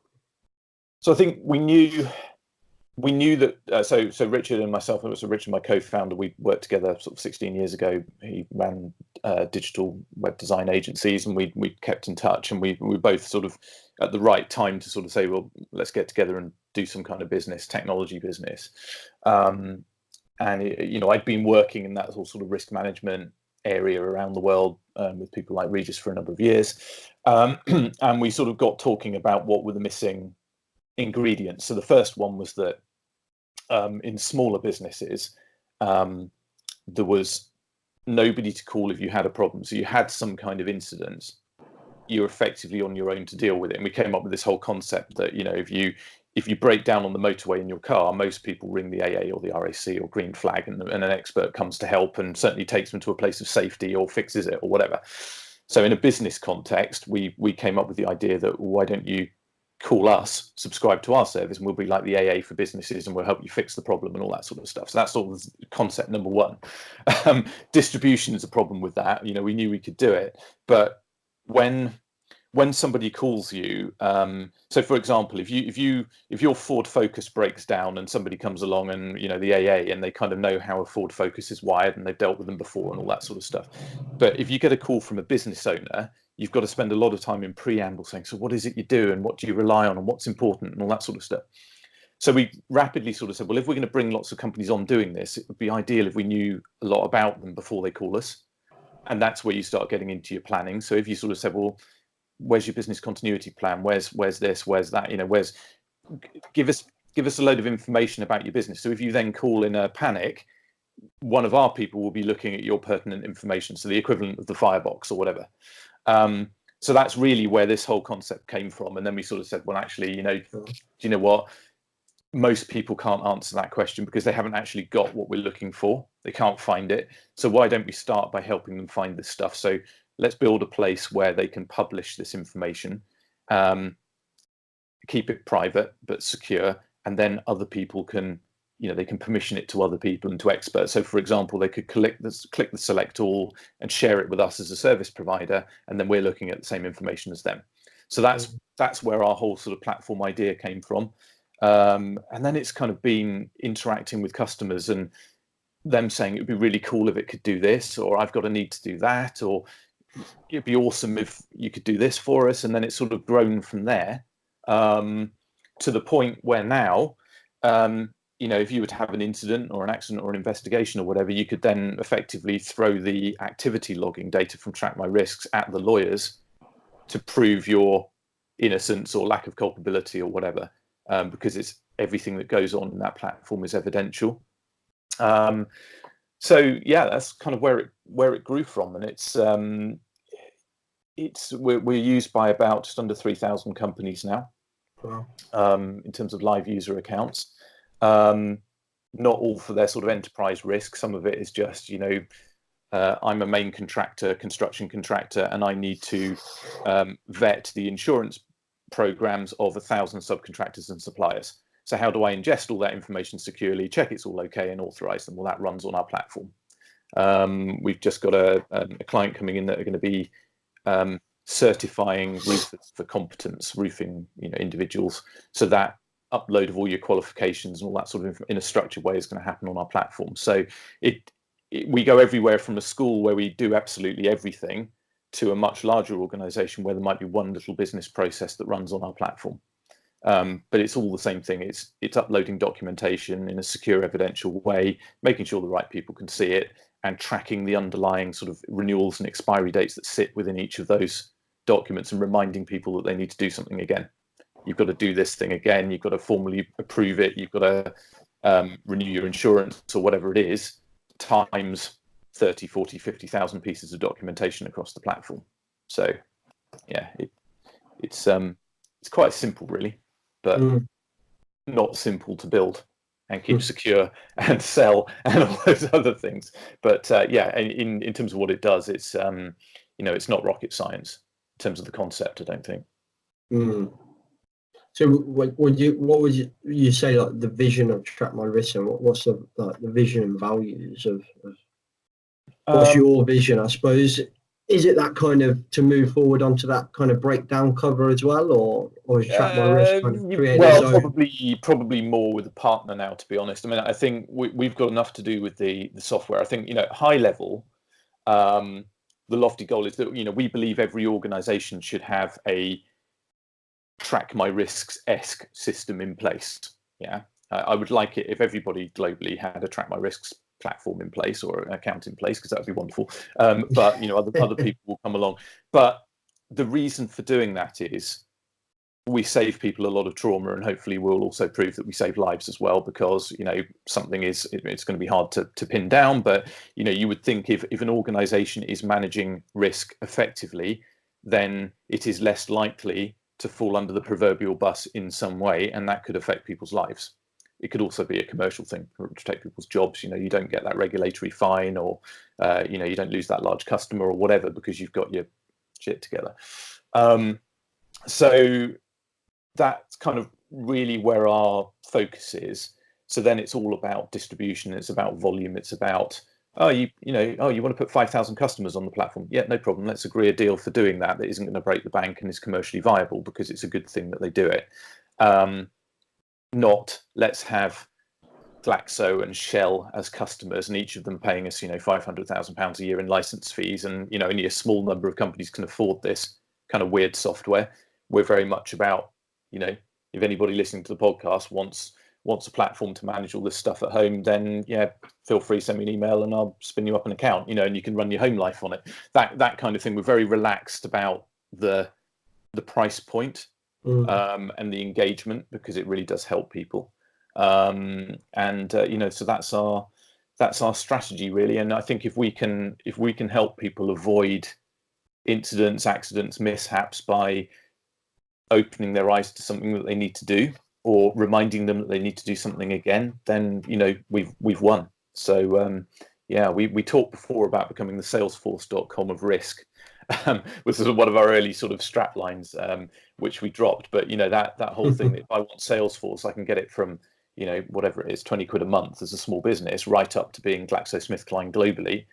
So I think we knew that, so Richard and myself, so Richard, my co-founder, we worked together sort of 16 years ago. He ran digital web design agencies, and we kept in touch, and we both sort of at the right time to sort of say, well, let's get together and do some kind of business, technology business. And I'd been working in that whole sort of risk management area around the world with people like Regis for a number of years, and we sort of got talking about what were the missing ingredients. So the first one was that in smaller businesses, there was nobody to call if you had a problem. So you had some kind of incident, you're effectively on your own to deal with it. And we came up with this whole concept that, if you break down on the motorway in your car, most people ring the AA or the RAC or green flag, and an expert comes to help and certainly takes them to a place of safety or fixes it or whatever. So in a business context, we came up with the idea that, why don't you call us, subscribe to our service, and we'll be like the AA for businesses, and we'll help you fix the problem and all that sort of stuff. So that's sort of concept number one. Distribution is a problem with that. We knew we could do it, but when somebody calls you, so for example, if your Ford Focus breaks down and somebody comes along and the AA, and they kind of know how a Ford Focus is wired and they've dealt with them before and all that sort of stuff, but if you get a call from a business owner, you've got to spend a lot of time in preamble saying, so what is it you do and what do you rely on and what's important and all that sort of stuff. So we rapidly sort of said, well, if we're going to bring lots of companies on doing this, it would be ideal if we knew a lot about them before they call us. And that's where you start getting into your planning. So if you sort of said, well, where's your business continuity plan? Where's this? Where's that? Give us a load of information about your business. So if you then call in a panic, one of our people will be looking at your pertinent information. So the equivalent of the firebox or whatever. So that's really where this whole concept came from. And then we sort of said, well, actually, do you know what? Most people can't answer that question because they haven't actually got what we're looking for. They can't find it. So why don't we start by helping them find this stuff? So let's build a place where they can publish this information, keep it private but secure, and then other people can, they can permission it to other people and to experts. So for example, they could click the select all and share it with us as a service provider, and then we're looking at the same information as them. So that's where our whole sort of platform idea came from. And then it's kind of been interacting with customers and them saying it would be really cool if it could do this, or I've got a need to do that, or it'd be awesome if you could do this for us. And then it's sort of grown from there, to the point where now, if you were to have an incident or an accident or an investigation or whatever, you could then effectively throw the activity logging data from Track My Risks at the lawyers to prove your innocence or lack of culpability or whatever, because it's everything that goes on in that platform is evidential. So yeah, that's kind of where it grew from, and we're used by about just under 3,000 companies now. Wow. In terms of live user accounts. Not all for their sort of enterprise risk. Some of it is just, I'm a main construction contractor, and I need to vet the insurance programs of 1,000 subcontractors and suppliers. So how do I ingest all that information securely, check it's all okay, and authorize them? Well, that runs on our platform. We've just got a client coming in that are going to be certifying roofers for competence, roofing individuals. So that upload of all your qualifications and all that sort of in a structured way is going to happen on our platform. So we go everywhere from a school where we do absolutely everything to a much larger organization where there might be one little business process that runs on our platform. But it's all the same thing. It's uploading documentation in a secure, evidential way, making sure the right people can see it, and tracking the underlying sort of renewals and expiry dates that sit within each of those documents, and reminding people that they need to do something again. You've got to do this thing again. You've got to formally approve it. You've got to renew your insurance or whatever it is, times 30, 40, 50,000 pieces of documentation across the platform. So yeah, it's quite simple really, but not simple to build and keep secure and sell and all those other things. But yeah, in terms of what it does, it's it's not rocket science in terms of the concept, I don't think. So what would you say, like the vision of Track My Risk, and what's the vision and values of what's your vision, I suppose? Is it that kind of to move forward onto that kind of breakdown cover as well, or is Track My Risk kind of creating its own? Probably more with a partner now, to be honest. I mean, I think we've got enough to do with the software. I think high level, the lofty goal is that we believe every organisation should have a Track My Risks-esque system in place. Yeah, I would like it if everybody globally had a Track My Risks platform in place or an account in place, because that would be wonderful. But other people will come along. But the reason for doing that is we save people a lot of trauma, and hopefully we'll also prove that we save lives as well, because something it's going to be hard to pin down. But you would think if an organization is managing risk effectively, then it is less likely to fall under the proverbial bus in some way, and that could affect people's lives. It could also be a commercial thing to protect people's jobs. You don't get that regulatory fine, or you don't lose that large customer or whatever because you've got your shit together. So that's kind of really where our focus is. So then it's all about distribution. It's about volume. It's about you want to put 5,000 customers on the platform. Yeah, no problem. Let's agree a deal for doing that isn't going to break the bank and is commercially viable because it's a good thing that they do it. Not let's have Glaxo and Shell as customers, and each of them paying us, £500,000 a year in license fees, and only a small number of companies can afford this kind of weird software. We're very much about, if anybody listening to the podcast wants a platform to manage all this stuff at home, then yeah, feel free, send me an email and I'll spin you up an account, and you can run your home life on it. That kind of thing. We're very relaxed about the price point. And the engagement, because it really does help people, so that's our strategy really. And I think if we can help people avoid incidents, accidents, mishaps by opening their eyes to something that they need to do, or reminding them that they need to do something again, then we've won. So we talked before about becoming the Salesforce.com of risk. was sort of one of our early sort of strap lines, which we dropped. But that whole thing that if I want Salesforce, I can get it from whatever it is, 20 quid a month as a small business, right up to being GlaxoSmithKline globally.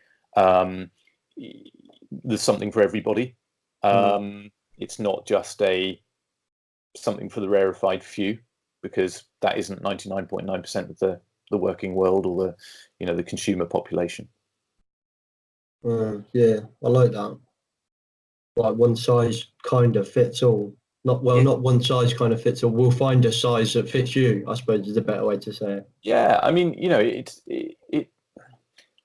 There's something for everybody. It's not just something for the rarefied few, because that isn't 99.9% of the working world or the consumer population. Yeah, I like that. Like one size kind of fits all. Not one size kind of fits all. We'll find a size that fits you, I suppose, is a better way to say it. Yeah, I mean,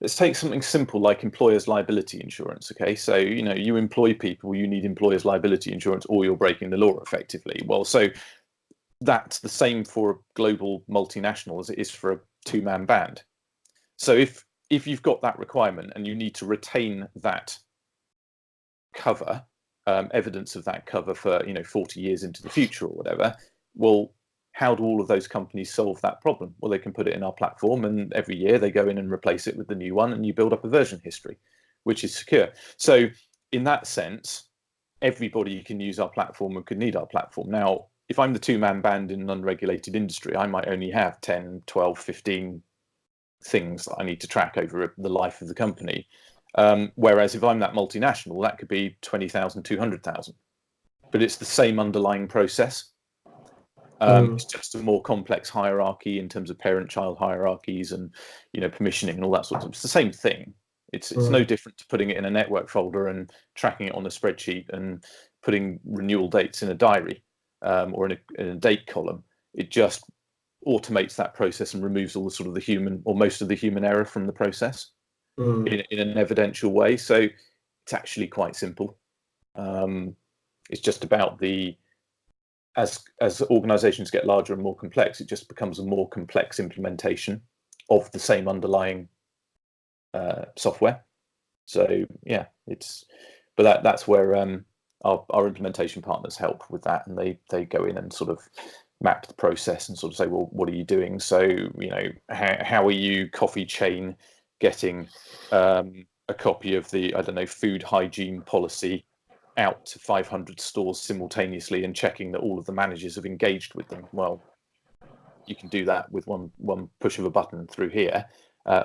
let's take something simple like employers' liability insurance. Okay, so you employ people, you need employers' liability insurance, or you're breaking the law effectively. Well, so that's the same for a global multinational as it is for a two-man band. So if you've got that requirement and you need to retain that cover, evidence of that cover for 40 years into the future or whatever, well, how do all of those companies solve that problem? Well, they can put it in our platform, and every year they go in and replace it with the new one, and you build up a version history, which is secure. So in that sense, everybody can use our platform and could need our platform. Now, if I'm the two-man band in an unregulated industry, I might only have 10, 12, 15 things that I need to track over the life of the company. Whereas if I'm that multinational, that could be 20,000, 200,000. But it's the same underlying process. It's just a more complex hierarchy in terms of parent-child hierarchies and permissioning and all that sort of stuff. It's the same thing. It's no different to putting it in a network folder and tracking it on a spreadsheet and putting renewal dates in a diary or in a date column. It just automates that process and removes all the sort of the human or most of the human error from the process in an evidential way. So it's actually quite simple. It's just about as organizations get larger and more complex, it just becomes a more complex implementation of the same underlying software. So yeah, that's where our implementation partners help with that, and they go in and sort of map the process and sort of say, well, what are you doing? So how are you coffee chain getting a copy of the food hygiene policy out to 500 stores simultaneously and checking that all of the managers have engaged with them? Well, you can do that with one push of a button through here,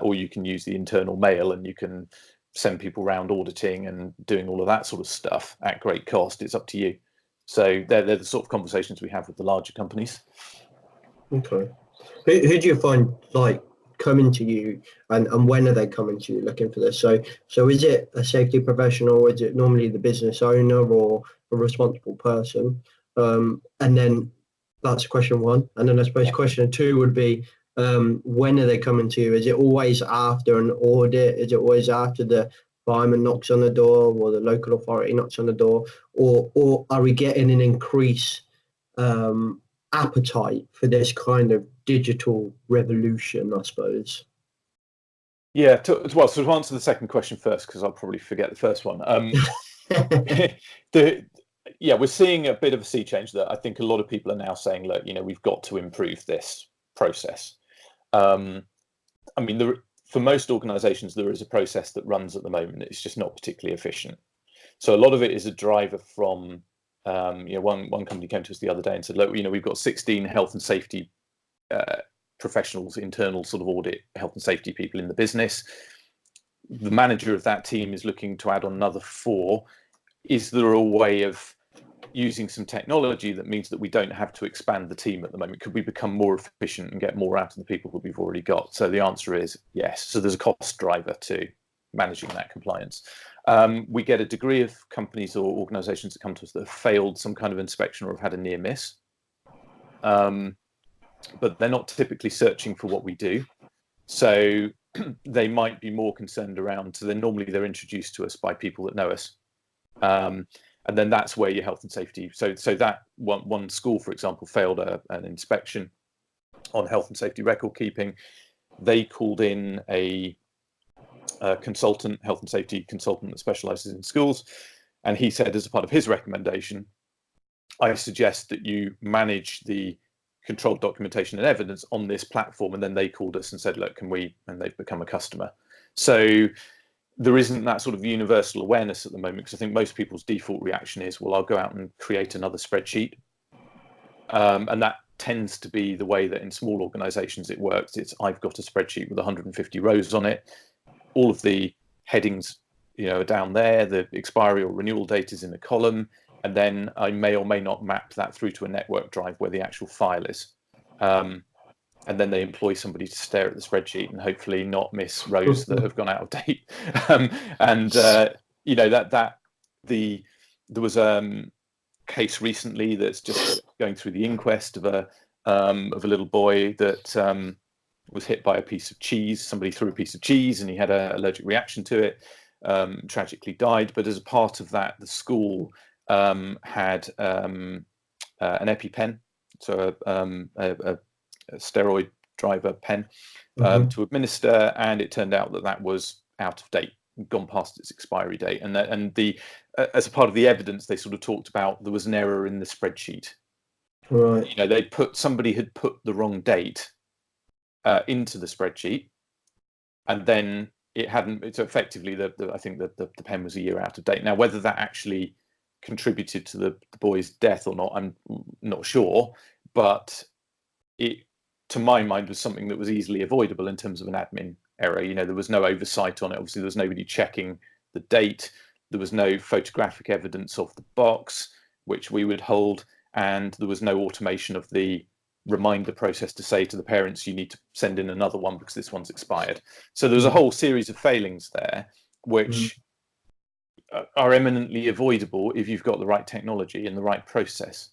or you can use the internal mail and you can send people around auditing and doing all of that sort of stuff at great cost. It's up to you. So they're the sort of conversations we have with the larger companies. Okay. Who do you find coming to you, and when are they coming to you looking for this? So is it a safety professional? Is it normally the business owner or a responsible person? And then that's question one. And then I suppose question two would be, when are they coming to you? Is it always after an audit? Is it always after the fireman knocks on the door or the local authority knocks on the door? Or are we getting an increased appetite for this kind of digital revolution, I suppose? Yeah, to answer the second question first, because I'll probably forget the first one. We're seeing a bit of a sea change that I think a lot of people are now saying, look, we've got to improve this process. For most organizations, there is a process that runs at the moment. It's just not particularly efficient. So a lot of it is a driver from, one company came to us the other day and said, look, we've got 16 health and safety professionals, internal sort of audit health and safety people in the business. The manager of that team is looking to add on another 4. Is there a way of using some technology that means that we don't have to expand the team at the moment? Could we become more efficient and get more out of the people that we've already got? So the answer is yes. So there's a cost driver to managing that compliance. We get a degree of companies or organizations that come to us that have failed some kind of inspection or have had a near miss. But they're not typically searching for what we do. So they might be more concerned around, so they're introduced to us by people that know us. And then that's where your health and safety. So that one school, for example, failed an inspection on health and safety record keeping. They called in a consultant, health and safety consultant that specializes in schools. And he said, as a part of his recommendation, I suggest that you manage the controlled documentation and evidence on this platform. And then they called us and said, look, can we? And they've become a customer. So there isn't that sort of universal awareness at the moment, because I think most people's default reaction is, well, I'll go out and create another spreadsheet. And that tends to be the way that in small organizations it works. It's, I've got a spreadsheet with 150 rows on it. All of the headings, are down there. The expiry or renewal date is in a column. And then I may or may not map that through to a network drive where the actual file is. And then they employ somebody to stare at the spreadsheet and hopefully not miss rows that have gone out of date. There was a case recently that's just going through the inquest of a little boy that was hit by a piece of cheese. Somebody threw a piece of cheese and he had an allergic reaction to it. Tragically died. But as a part of that, the school had an EpiPen, so a steroid driver pen to administer, and it turned out that was out of date, gone past its expiry date, and as a part of the evidence, they sort of talked about there was an error in the spreadsheet. Right. Somebody had put the wrong date into the spreadsheet, and then it hadn't. It's effectively I think that the pen was a year out of date. Now, whether that actually contributed to the boy's death or not, I'm not sure, but it, to my mind, was something that was easily avoidable in terms of an admin error. There was no oversight on it. Obviously, there was nobody checking the date. There was no photographic evidence of the box, which we would hold, and there was no automation of the reminder process to say to the parents, you need to send in another one because this one's expired. So there was a whole series of failings there, which are eminently avoidable if you've got the right technology and the right process.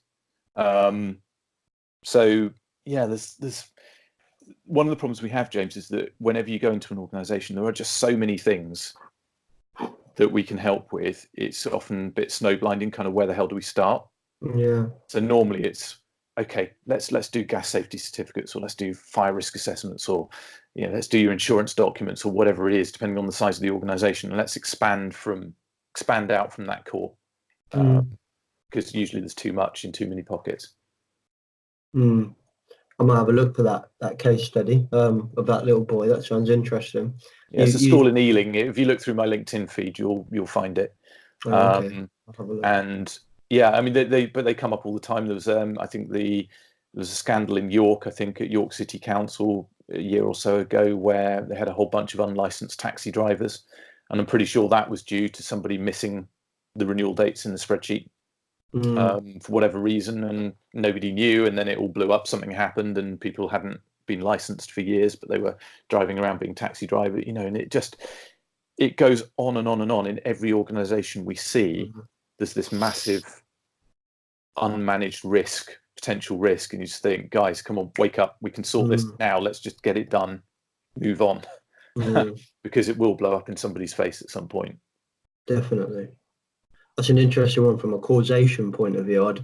So yeah, there's one of the problems we have, James, is that whenever you go into an organization, there are just so many things that we can help with. It's often a bit snowblinding, kind of where the hell do we start? Yeah. So normally it's, okay, let's do gas safety certificates, or let's do fire risk assessments, or let's do your insurance documents, or whatever it is, depending on the size of the organization, and let's expand out from that core, because usually there's too much in too many pockets. I might have a look for that case study of that little boy. That sounds interesting. Yeah, it's a school in Ealing. If you look through my LinkedIn feed, you'll find it. Okay. I'll have a look. And yeah, I mean, they come up all the time. There was I think there was a scandal in York, I think at York City Council a year or so ago, where they had a whole bunch of unlicensed taxi drivers, and I'm pretty sure that was due to somebody missing the renewal dates in the spreadsheet. For whatever reason, and nobody knew, and then it all blew up. Something happened and people hadn't been licensed for years, but they were driving around being taxi drivers, and it goes on and on and on. In every organization we see, there's this massive unmanaged potential risk, and you just think, guys, come on, wake up, we can sort this now, let's just get it done, move on. Because it will blow up in somebody's face at some point. Definitely. That's an interesting one from a causation point of view.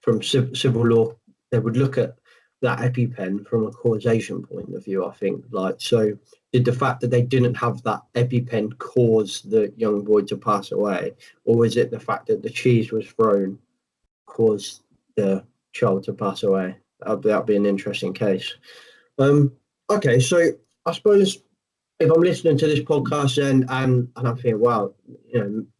From civil law, they would look at that EpiPen from a causation point of view, I think. So did the fact that they didn't have that EpiPen cause the young boy to pass away, or was it the fact that the cheese was thrown caused the child to pass away? That'd be an interesting case. Okay, so I suppose if I'm listening to this podcast and I'm thinking, wow,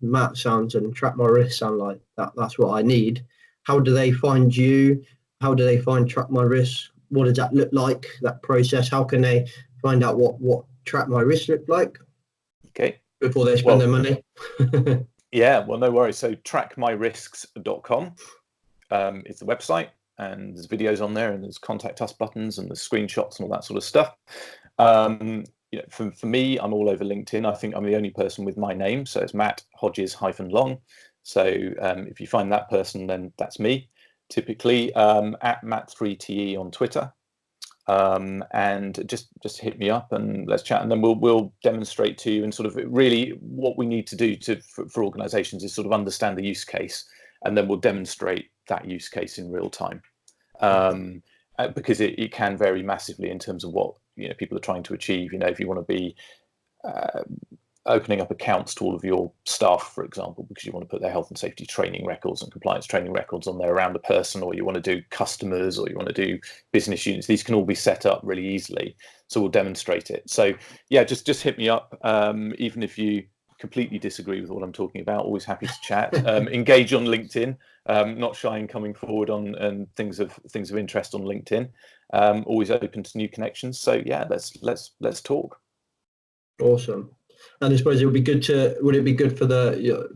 Matt sounds and Track My Risk sound like that's what I need. How do they find you? How do they find Track My Risk? What does that look like, that process? How can they find out what Track My Risk look like? Okay. Before they spend their money? Yeah, well, no worries. So trackmyrisks.com is the website, and there's videos on there, and there's contact us buttons, and there's screenshots and all that sort of stuff. For me, I'm all over LinkedIn. I think I'm the only person with my name, so it's Matt Hodges-Long. So if you find that person, then that's me. Typically at Matt3TE on Twitter, and just hit me up and let's chat, and then we'll demonstrate to you. And sort of really what we need to do for organisations is sort of understand the use case, and then we'll demonstrate that use case in real time, because it can vary massively in terms of what people are trying to achieve. If you want to be opening up accounts to all of your staff, for example, because you want to put their health and safety training records and compliance training records on there around the person, or you want to do customers, or you want to do business units, these can all be set up really easily. So we'll demonstrate it. So yeah, just hit me up. Even if you completely disagree with what I'm talking about, always happy to chat. Engage on LinkedIn, not shy in coming forward on and things of interest on LinkedIn. Always open to new connections. So yeah, let's talk. Awesome. And I suppose would it be good for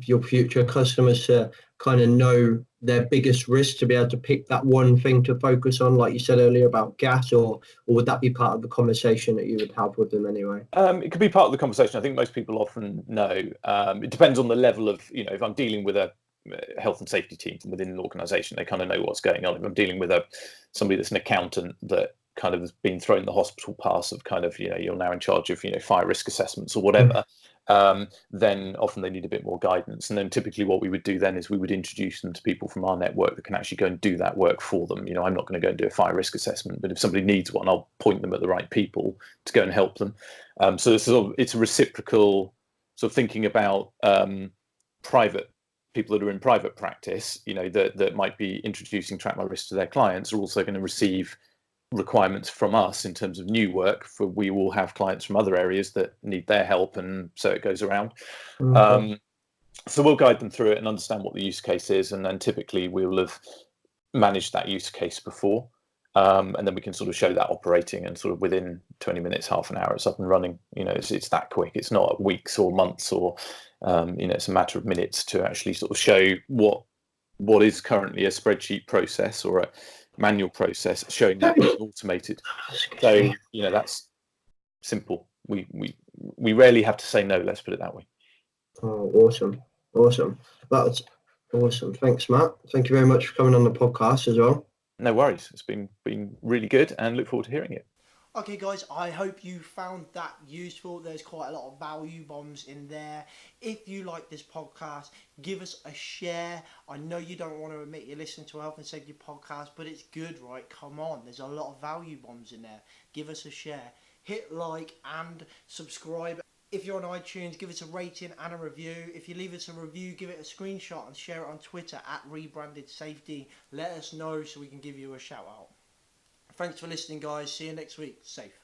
your future customers to kind of know their biggest risk, to be able to pick that one thing to focus on, like you said earlier about gas, or would that be part of the conversation that you would have with them anyway? It could be part of the conversation. I think most people often know. It depends on the level of, if I'm dealing with a health and safety team within an organisation, they kind of know what's going on. If I'm dealing with somebody that's an accountant that kind of has been thrown the hospital pass of kind of, you're now in charge of, fire risk assessments or whatever, then often they need a bit more guidance. And then typically what we would do then is we would introduce them to people from our network that can actually go and do that work for them. I'm not going to go and do a fire risk assessment, but if somebody needs one, I'll point them at the right people to go and help them. So it's a reciprocal sort of thinking about private people that are in private practice, that might be introducing Track My Risk to their clients, are also going to receive requirements from us in terms of new work. For we will have clients from other areas that need their help, and so it goes around. So we'll guide them through it and understand what the use case is, and then typically we will have managed that use case before, and then we can sort of show that operating, and sort of within 20 minutes, half an hour, it's up and running. It's that quick. It's not weeks or months, or it's a matter of minutes to actually sort of show what is currently a spreadsheet process or a manual process, showing that it's automated. So that's simple. We rarely have to say no, let's put it that way. Oh, awesome. That's awesome. Thanks, Matt. Thank you very much for coming on the podcast as well. No worries. It's been really good, and look forward to hearing it. Okay guys, I hope you found that useful. There's quite a lot of value bombs in there. If you like this podcast, give us a share. I know you don't want to admit you're listening to a health and safety podcast, but it's good, right? Come on, there's a lot of value bombs in there. Give us a share. Hit like and subscribe. If you're on iTunes, give us a rating and a review. If you leave us a review, give it a screenshot and share it on Twitter at Rebranded Safety. Let us know so we can give you a shout out. Thanks for listening, guys. See you next week. Safe.